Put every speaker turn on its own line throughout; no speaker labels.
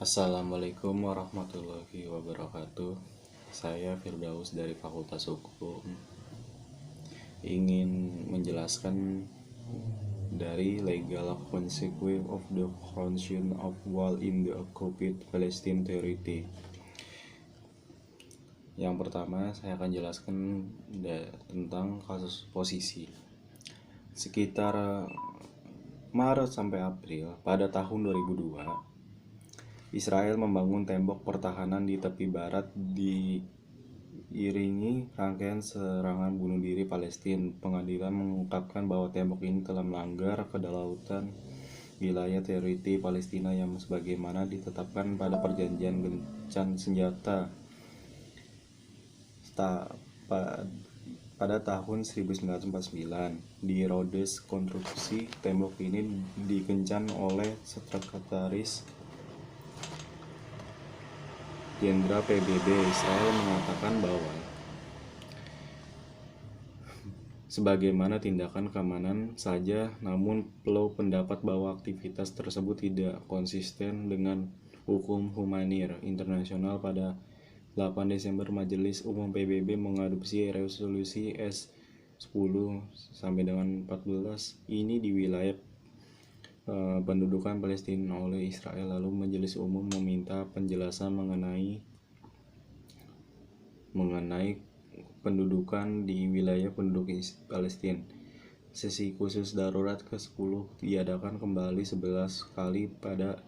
Assalamualaikum warahmatullahi wabarakatuh. Saya Firdaus dari Fakultas Hukum ingin menjelaskan dari legal consequence of the creation of wall in the occupied Palestine Territory. Yang pertama, saya akan jelaskan tentang kasus posisi. Sekitar Maret sampai April pada tahun 2002, Israel membangun tembok pertahanan di tepi barat diiringi rangkaian serangan bunuh diri Palestina. Pengadilan mengungkapkan bahwa tembok ini telah melanggar kedaulatan wilayah teritori Palestina yang sebagaimana ditetapkan pada perjanjian gencatan senjata pada tahun 1949 di Rhodes. Konstruksi tembok ini dikencang oleh Sekretaris Jenderal PBB Israel mengatakan bahwa sebagaimana tindakan keamanan saja, namun Plow pendapat bahwa aktivitas tersebut tidak konsisten dengan hukum humanir internasional. Pada 8 Desember Majelis Umum PBB mengadopsi resolusi S10-14 ini di wilayah pendudukan Palestina oleh Israel. Lalu Majelis Umum meminta penjelasan mengenai pendudukan di wilayah penduduk Palestina. Sesi khusus darurat ke-10 diadakan kembali 11 kali pada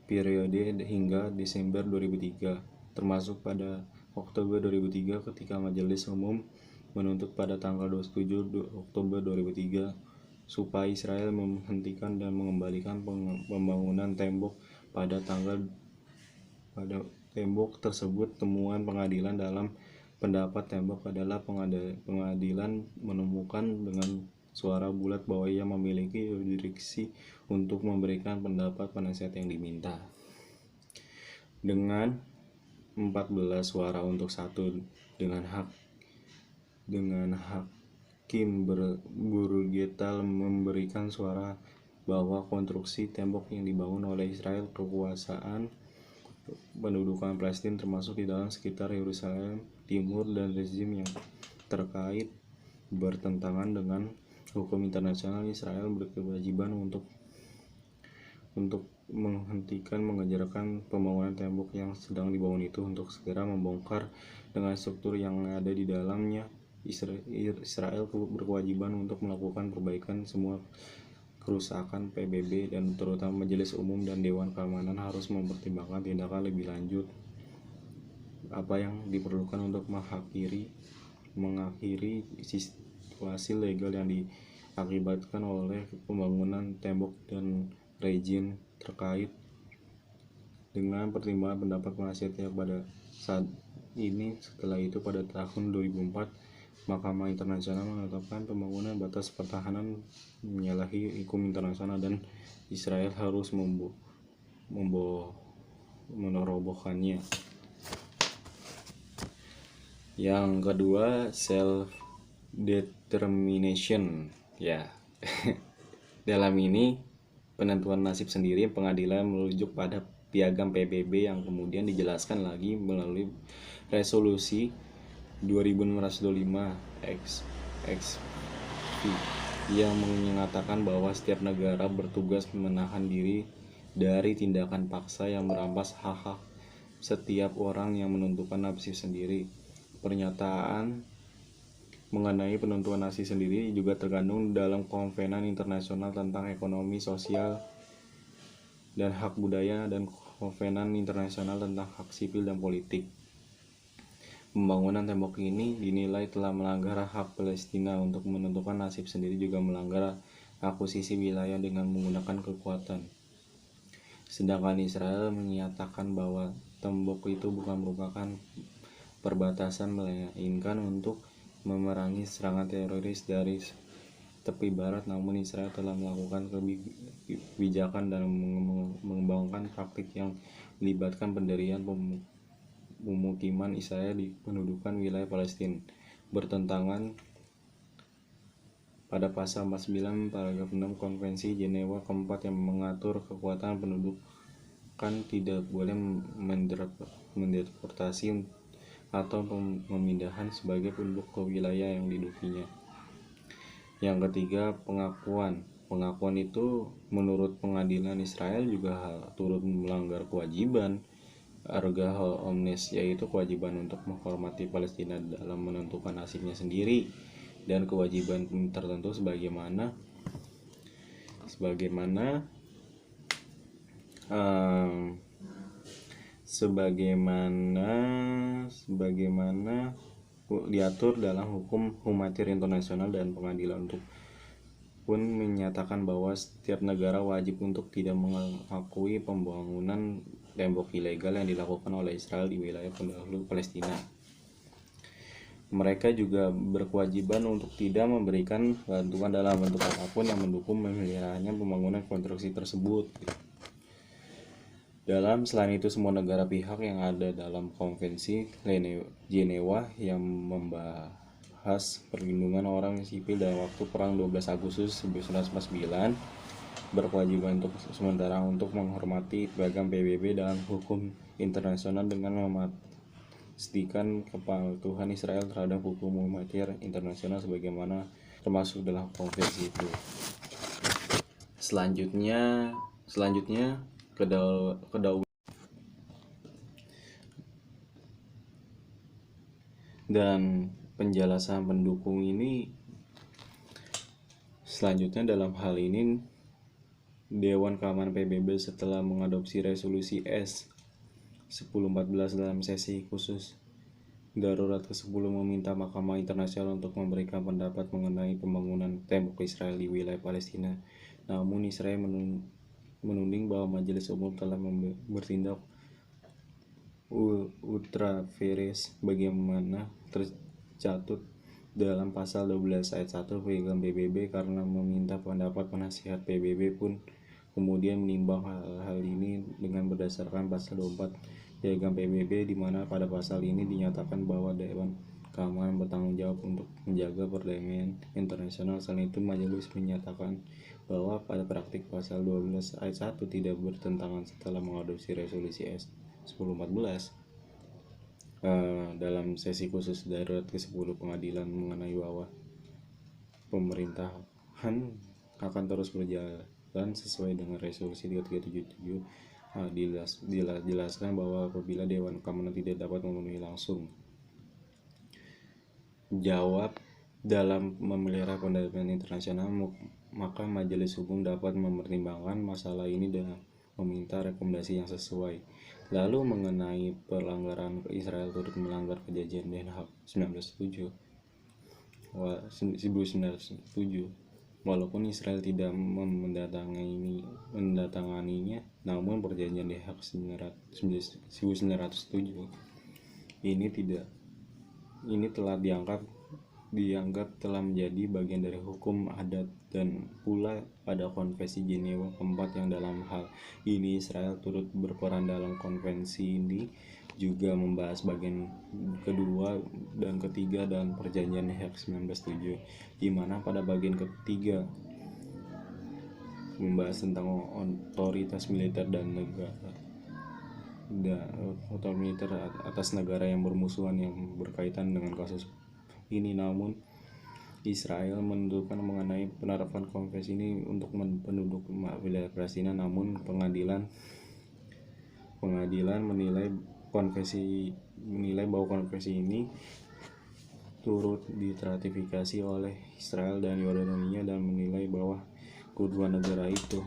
periode hingga Desember 2003, termasuk pada Oktober 2003 ketika Majelis Umum menuntut pada tanggal 27 Oktober 2003 supaya Israel menghentikan dan mengembalikan pembangunan tembok pada tembok tersebut. Temuan pengadilan dalam pendapat tembok adalah pengadilan menemukan dengan suara bulat bahwa ia memiliki yurisdiksi untuk memberikan pendapat penasihat yang diminta. Dengan 14 suara untuk 1 dengan Hakim Burgetal memberikan suara bahwa konstruksi tembok yang dibangun oleh Israel kekuasaan pendudukan Palestina termasuk di dalam sekitar Yerusalem Timur dan rezim yang terkait bertentangan dengan hukum internasional. Israel berkewajiban untuk menghentikan mengerjakan pembangunan tembok yang sedang dibangun itu untuk segera membongkar dengan struktur yang ada di dalamnya. Israel berkewajiban untuk melakukan perbaikan semua kerusakan. PBB dan terutama Majelis Umum dan Dewan Keamanan harus mempertimbangkan tindakan lebih lanjut apa yang diperlukan untuk mengakhiri situasi legal yang diakibatkan oleh pembangunan tembok dan rezim terkait. Dengan pertimbangan pendapat penasihat yang pada saat ini, setelah itu pada tahun 2004 Mahkamah Internasional menetapkan pembangunan batas pertahanan menyalahi hukum internasional dan Israel harus merobohkannya. Yang kedua, self determination ya. Dalam ini penentuan nasib sendiri, pengadilan merujuk pada piagam PBB yang kemudian dijelaskan lagi melalui resolusi 2625/XV yang mengatakan bahwa setiap negara bertugas menahan diri dari tindakan paksa yang merampas hak-hak setiap orang yang menentukan nasib sendiri. Pernyataan mengenai penentuan nasib sendiri juga terkandung dalam Konvensi Internasional tentang Ekonomi Sosial dan Hak Budaya dan Konvensi Internasional tentang Hak Sipil dan Politik. Pembangunan tembok ini dinilai telah melanggar hak Palestina untuk menentukan nasib sendiri, juga melanggar akuisisi wilayah dengan menggunakan kekuatan. Sedangkan Israel menyatakan bahwa tembok itu bukan merupakan perbatasan melainkan untuk memerangi serangan teroris dari tepi barat. Namun Israel telah melakukan kebijakan dan mengembangkan praktik yang melibatkan pendirian pemukiman Israel di pendudukan wilayah Palestina, bertentangan pada pasal 49 paragraf 6 Konvensi Jenewa keempat yang mengatur kekuatan penduduk tidak boleh mendeportasi atau pemindahan sebagai penduduk ke wilayah yang didudukinya. Yang ketiga, pengakuan. Pengakuan itu menurut pengadilan Israel juga turut melanggar kewajiban erga omnes, yaitu kewajiban untuk menghormati Palestina dalam menentukan nasibnya sendiri, dan kewajiban tertentu sebagaimana um, sebagaimana diatur dalam hukum humaniter internasional. Dan pengadilan untuk pun menyatakan bahwa setiap negara wajib untuk tidak mengakui pembangunan tembok ilegal yang dilakukan oleh Israel di wilayah pendahulu Palestina. Mereka juga berkewajiban untuk tidak memberikan bantuan dalam bentuk apapun yang mendukung pemeliharaannya pembangunan konstruksi tersebut. Selain itu, semua negara pihak yang ada dalam Konvensi Jenewa yang membahas perlindungan orang sipil dalam waktu Perang 12 Agustus 1949 berkewajiban untuk sementara untuk menghormati piagam PBB dalam hukum internasional dengan memastikan kepatuhan Israel terhadap hukum humaniter internasional sebagaimana termasuk dalam konvensi itu. Selanjutnya kedaulatan dan penjelasan pendukung ini. Selanjutnya dalam hal ini, Dewan Keamanan PBB setelah mengadopsi resolusi S 1014 dalam sesi khusus darurat ke-10 meminta Mahkamah Internasional untuk memberikan pendapat mengenai pembangunan tembok Israel di wilayah Palestina. Namun Israel menuding bahwa Majelis Umum telah bertindak ultra vires bagaimana tercatut dalam pasal 12 ayat 1 piagam PBB, karena meminta pendapat penasihat PBB pun kemudian menimbang hal ini dengan berdasarkan pasal 24 piagam PBB, di mana pada pasal ini dinyatakan bahwa Dewan Keamanan bertanggung jawab untuk menjaga perdamaian internasional. Selain itu, majelis menyatakan bahwa pada praktik pasal 12 ayat 1 tidak bertentangan setelah mengadopsi resolusi S 1014 dalam sesi khusus darurat ke-10 pengadilan mengenai bahwa pemerintahan akan terus berjalan sesuai dengan resolusi 3377. Dijelaskan bahwa apabila Dewan Keamanan tidak dapat memenuhi langsung jawab dalam memelihara perdamaian internasional, maka Majelis Umum dapat mempertimbangkan masalah ini dengan meminta rekomendasi yang sesuai. Lalu mengenai pelanggaran Israel turut melanggar perjanjian Den Haag 1907, walaupun Israel tidak mendatanganinya, namun perjanjian Den Haag 1907 ini telah dianggap telah menjadi bagian dari hukum adat, dan pula pada Konvensi Jenewa keempat yang dalam hal ini Israel turut berperan dalam konvensi ini juga membahas bagian kedua dan ketiga dan perjanjian Den Haag 1907, di mana pada bagian ketiga membahas tentang otoritas militer dan otoritas atas negara yang bermusuhan yang berkaitan dengan kasus ini. Namun Israel menentukan mengenai penerapan konvensi ini untuk penduduk wilayah Palestina. Namun pengadilan menilai bahwa konvensi ini turut diratifikasi oleh Israel dan Yordania, dan menilai bahwa kedua negara itu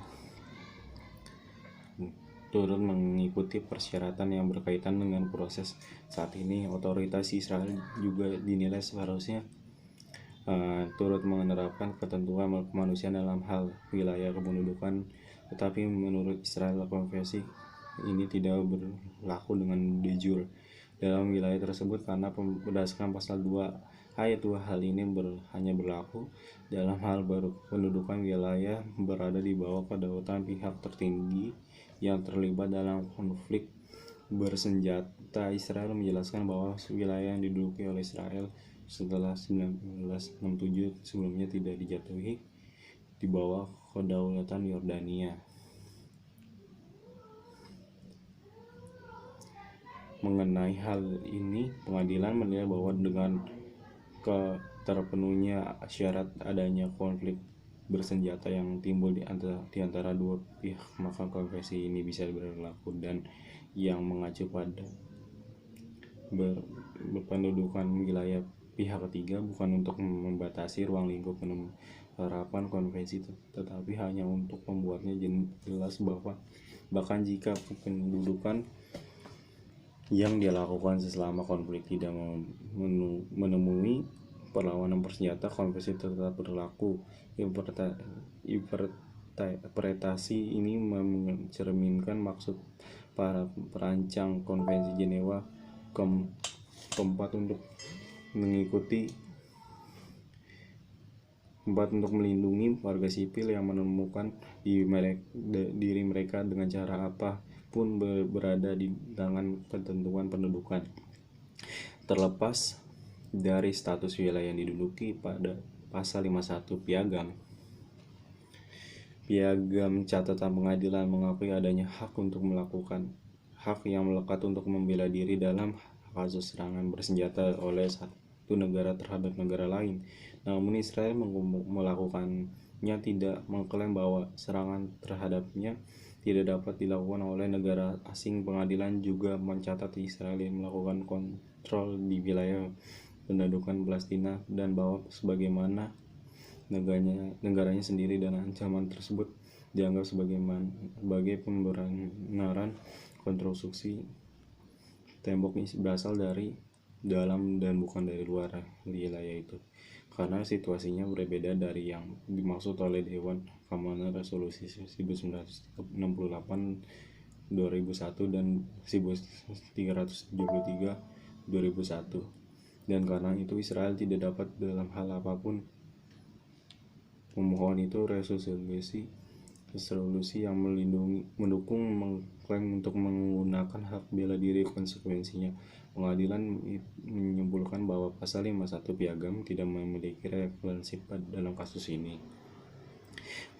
turut mengikuti persyaratan yang berkaitan dengan proses saat ini. Otoritas Israel juga dinilai seharusnya turut menerapkan ketentuan kemanusiaan dalam hal wilayah kependudukan, tetapi menurut Israel konvensi ini tidak berlaku dengan de jure dalam wilayah tersebut, karena berdasarkan pasal 2 ayat 2 hal ini hanya berlaku dalam hal pendudukan wilayah berada di bawah kedaulatan pihak tertinggi yang terlibat dalam konflik bersenjata. Israel menjelaskan bahwa wilayah yang diduduki oleh Israel setelah 1967 sebelumnya tidak dijatuhi di bawah kedaulatan Yordania. Mengenai hal ini, pengadilan menilai bahwa dengan terpenuhnya syarat adanya konflik bersenjata yang timbul di antara dua pihak, maka konvensi ini bisa berlaku, dan yang mengacu pada berpendudukan wilayah pihak ketiga bukan untuk membatasi ruang lingkup penerapan konvensi, tetapi hanya untuk membuatnya jelas bahwa bahkan jika pendudukan yang dilakukan selama konflik tidak menemui perlawanan bersenjata, konvensi tetap berlaku. Interpretasi ini mencerminkan maksud para perancang konvensi Jenewa keempat untuk melindungi warga sipil yang menemukan diri mereka dengan cara apa pun berada di tangan ketentuan pendudukan, terlepas dari status wilayah yang diduduki. Pada pasal 51 Piagam Catatan Pengadilan mengakui adanya hak yang melekat untuk membela diri dalam kasus serangan bersenjata oleh satu negara terhadap negara lain. Namun Israel melakukannya, tidak mengklaim bahwa serangan terhadapnya tidak dapat dilakukan oleh negara asing. Pengadilan juga mencatat Israel yang melakukan kontrol di wilayah pendudukan Palestina, dan bahwa sebagaimana negaranya sendiri, dan ancaman tersebut dianggap sebagai pembenaran konstruksi tembok ini berasal dari dalam dan bukan dari luar wilayah itu, karena situasinya berbeda dari yang dimaksud oleh Dewan Keamanan Resolusi 1968 2001 dan 1373 2001, dan karena itu Israel tidak dapat dalam hal apapun memohon itu resolusi yang mendukung mengklaim untuk menggunakan hak bela diri. Konsekuensinya, pengadilan menyimpulkan bahwa pasal 51 Piagam tidak memiliki relevansi dalam kasus ini.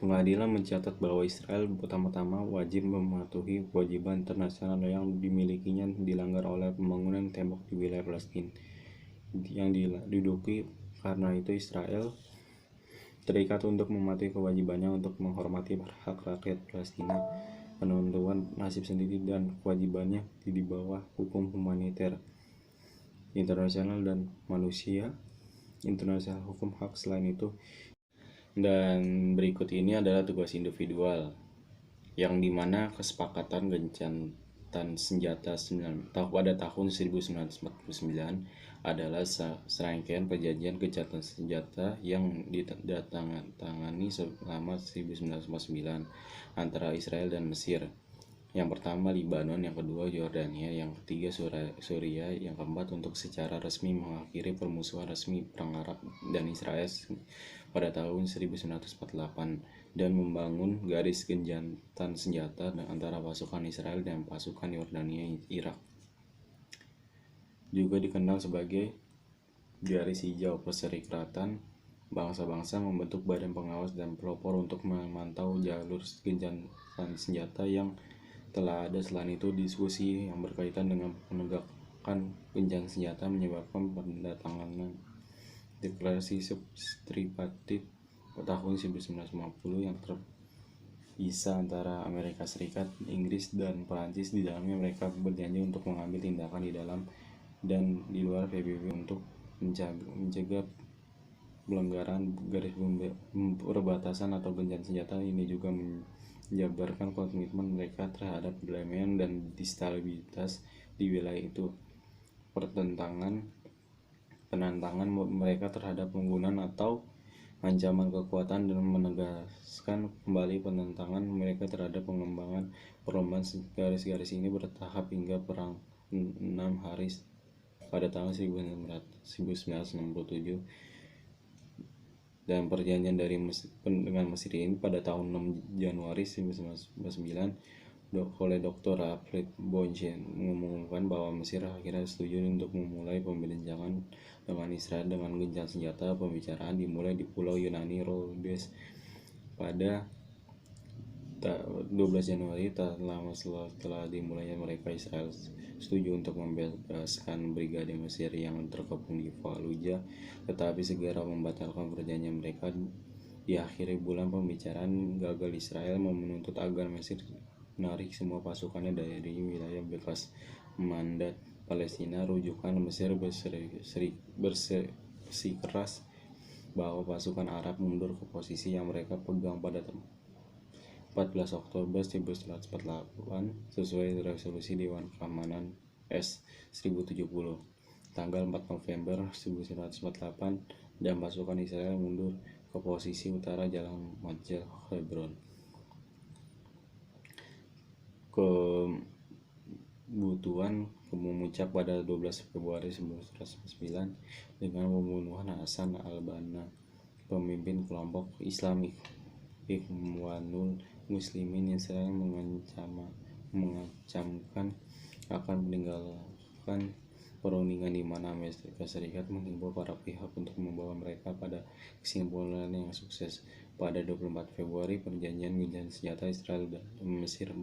Pengadilan mencatat bahwa Israel pertama-tama wajib mematuhi kewajiban internasional yang dimilikinya dilanggar oleh pembangunan tembok di wilayah Palestina yang diduduki. Karena itu Israel terikat untuk mematuhi kewajibannya untuk menghormati hak rakyat Palestina, penentuan nasib sendiri, dan kewajibannya di bawah hukum humaniter internasional dan internasional hukum hak. Selain itu, dan berikut ini adalah tugas individual, yang dimana kesepakatan gencatan senjata pada tahun 1949 adalah serangkaian perjanjian gencatan senjata yang ditandatangani selama 1949 antara Israel dan Mesir. Yang pertama Libanon, yang kedua Yordania, yang ketiga Suriah, yang keempat untuk secara resmi mengakhiri permusuhan resmi Perang Arab dan Israel pada tahun 1948 dan membangun garis gencatan senjata antara pasukan Israel dan pasukan Yordania Irak, juga dikenal sebagai garis hijau. Perserikatan bangsa-bangsa membentuk badan pengawas dan pelopor untuk memantau jalur gencatan senjata yang telah ada. Selain itu, diskusi yang berkaitan dengan penegakan gencatan senjata menyebabkan penandatanganan deklarasi tripartit tahun 1950 yang terpisah antara Amerika Serikat, Inggris, dan Perancis. Di dalamnya mereka berjanji untuk mengambil tindakan di dalam dan di luar PBB untuk mencegah pelanggaran garis perbatasan atau gencatan senjata. Ini juga menjabarkan komitmen mereka terhadap perdamaian dan stabilitas di wilayah itu. Penentangan mereka terhadap penggunaan atau ancaman kekuatan, dan menegaskan kembali penentangan mereka terhadap pengembangan perlombaan. Garis-garis ini bertahap hingga Perang 6 Hari pada tahun 1967, dan perjanjian dengan Mesir ini pada tahun 6 Januari 1999 oleh Dr. Alfred Bonchen mengumumkan bahwa Mesir akhirnya setuju untuk memulai pembicaraan dengan Israel dengan gencatan senjata. Pembicaraan dimulai di Pulau Yunani Rhodes pada 12 Januari, tak lama setelah dimulainya mereka, Israel setuju untuk membebaskan brigade Mesir yang terkepung di Fallujah, tetapi segera membatalkan perjanjian mereka. Di akhir bulan pembicaraan gagal, Israel menuntut agar Mesir menarik semua pasukannya dari wilayah bekas mandat Palestina. Rujukan Mesir bersikeras bahwa pasukan Arab mundur ke posisi yang mereka pegang pada 14 Oktober 1948 sesuai resolusi Dewan Keamanan S-1070. Tanggal 4 November 1948 dan pasukan Israel mundur ke posisi utara Jalan Majel Hebron. Kebutuhan memuncak pada 12 Februari 1949 dengan pembunuhan Hasan al-Banna, pemimpin kelompok Islami Ikhwanul Muslimin. Israel mengancamkan akan meninggalkan perundingan, di mana Amerika Serikat menghimbau para pihak untuk membawa mereka pada kesimpulan yang sukses. Pada 24 Februari, perjanjian gencatan senjata Israel dan Mesir